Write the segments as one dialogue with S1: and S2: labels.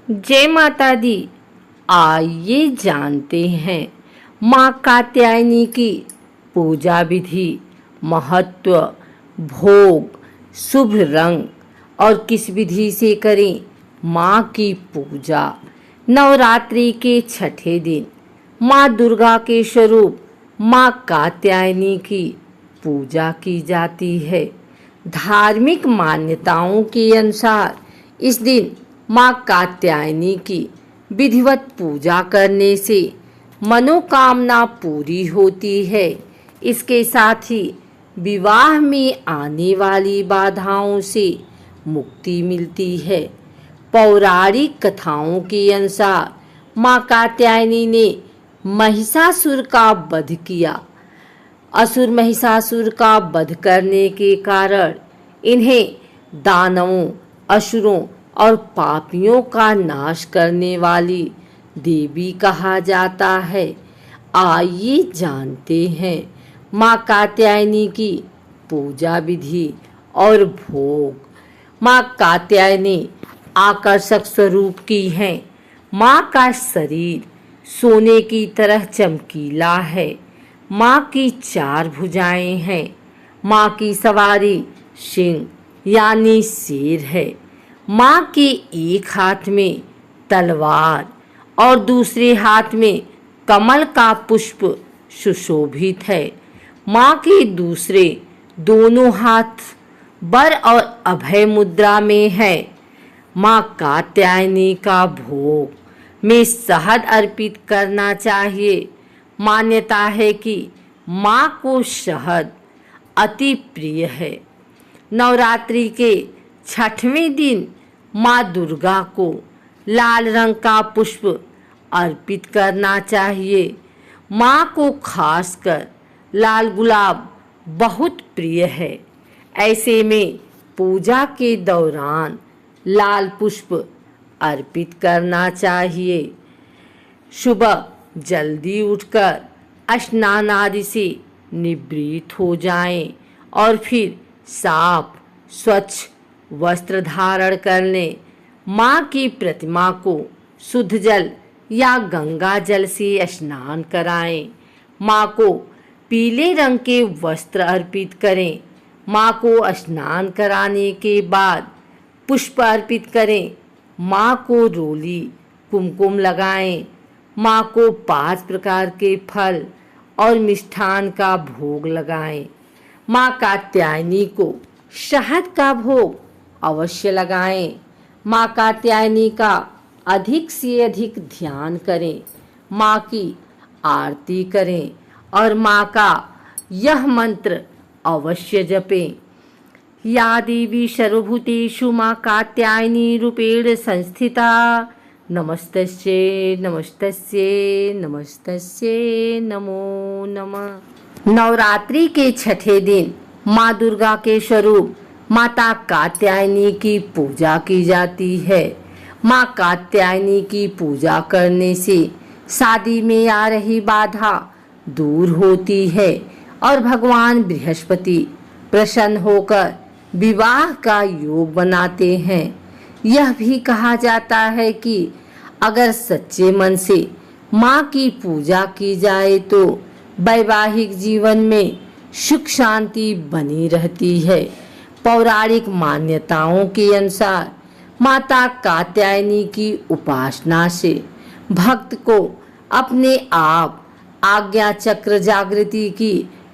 S1: जय माता दी। आइए जानते हैं माँ कात्यायनी की पूजा विधि, महत्व, भोग, शुभ रंग और किस विधि से करें माँ की पूजा। नवरात्रि के छठे दिन माँ दुर्गा के स्वरूप माँ कात्यायनी की पूजा की जाती है। धार्मिक मान्यताओं के अनुसार इस दिन माँ कात्यायनी की विधिवत पूजा करने से मनोकामना पूरी होती है। इसके साथ ही विवाह में आने वाली बाधाओं से मुक्ति मिलती है। पौराणिक कथाओं के अनुसार माँ कात्यायनी ने महिषासुर का वध किया। असुर महिषासुर का वध करने के कारण इन्हें दानवों, असुरों और पापियों का नाश करने वाली देवी कहा जाता है। आइए जानते हैं माँ कात्यायनी की पूजा विधि और भोग। माँ कात्यायनी आकर्षक स्वरूप की है। माँ का शरीर सोने की तरह चमकीला है। माँ की 4 भुजाएं हैं। माँ की सवारी सिंह यानी शेर है। माँ के एक हाथ में तलवार और दूसरे हाथ में कमल का पुष्प सुशोभित है। माँ के दूसरे दोनों हाथ वर और अभय मुद्रा में है। माँ कात्यायनी का भोग में शहद अर्पित करना चाहिए। मान्यता है कि माँ को शहद अति प्रिय है। नवरात्रि के छठवें दिन माँ दुर्गा को लाल रंग का पुष्प अर्पित करना चाहिए। माँ को खासकर लाल गुलाब बहुत प्रिय है। ऐसे में पूजा के दौरान लाल पुष्प अर्पित करना चाहिए। सुबह जल्दी उठकर स्नान आदि से निवृत्त हो जाएं और फिर साफ स्वच्छ वस्त्र धारण कर लें। माँ की प्रतिमा को शुद्ध जल या गंगा जल से स्नान कराएं। माँ को पीले रंग के वस्त्र अर्पित करें। माँ को स्नान कराने के बाद पुष्प अर्पित करें। माँ को रोली कुमकुम लगाएं। माँ को 5 प्रकार के फल और मिष्ठान का भोग लगाएं। माँ कात्यायनी को शहद का भोग अवश्य लगाएं। माँ कात्यायनी का अधिक से अधिक ध्यान करें। माँ की आरती करें और माँ का यह मंत्र अवश्य जपें। या देवी सर्वभूतेषु माँ कात्यायनी रूपेण संस्थिता, नमस्तस्यै नमस्तस्यै नमस्तस्यै नमो नमः। नवरात्रि के छठे दिन माँ दुर्गा के स्वरूप माता कात्यायनी की पूजा की जाती है। माँ कात्यायनी की पूजा करने से शादी में आ रही बाधा दूर होती है और भगवान बृहस्पति प्रसन्न होकर विवाह का योग बनाते हैं। यह भी कहा जाता है कि अगर सच्चे मन से माँ की पूजा की जाए तो वैवाहिक जीवन में सुख शांति बनी रहती है। पौराणिक मान्यताओं के अनुसार माता कात्यायनी की उपासना से भक्त को अपने आप आज्ञा चक्र जागृति की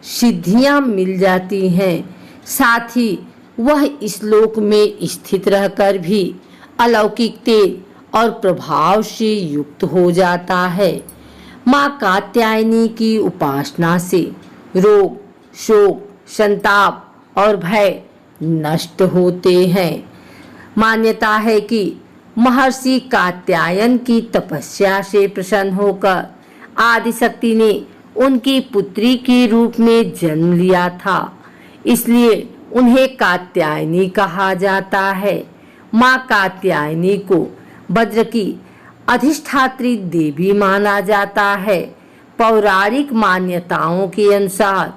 S1: सिद्धियां मिल जाती हैं। साथ ही वह इस लोक में स्थित रहकर भी अलौकिक तेज और प्रभाव से युक्त हो जाता है। माँ कात्यायनी की उपासना से रोग, शोक, संताप और भय नष्ट होते हैं। मान्यता है कि महर्षि कात्यायन की तपस्या से प्रसन्न होकर आदिशक्ति ने उनकी पुत्री के रूप में जन्म लिया था, इसलिए उन्हें कात्यायनी कहा जाता है। माँ कात्यायनी को वज्र की अधिष्ठात्री देवी माना जाता है। पौराणिक मान्यताओं के अनुसार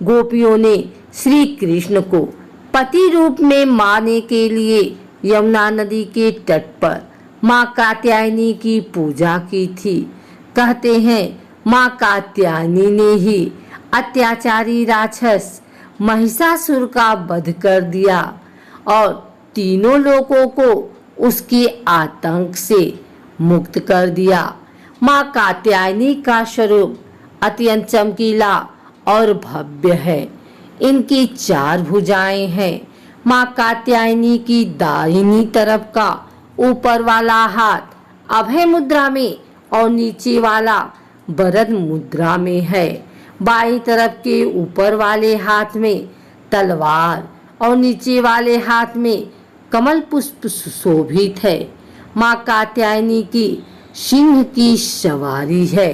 S1: गोपियों ने श्री कृष्ण को पति रूप में माने के लिए यमुना नदी के तट पर माँ कात्यायनी की पूजा की थी। कहते हैं माँ कात्यायनी ने ही अत्याचारी राक्षस महिषासुर का वध कर दिया और तीनों लोगों को उसके आतंक से मुक्त कर दिया। माँ कात्यायनी का स्वरूप अत्यंत चमकीला और भव्य है। इनकी 4 भुजाएं हैं। माँ कात्यायनी की दाहिनी तरफ का ऊपर वाला हाथ अभय मुद्रा में और नीचे वाला वरद मुद्रा में है। बाईं तरफ के ऊपर वाले हाथ में तलवार और नीचे वाले हाथ में कमल पुष्प सुशोभित है। माँ कात्यायनी की सिंह की सवारी है।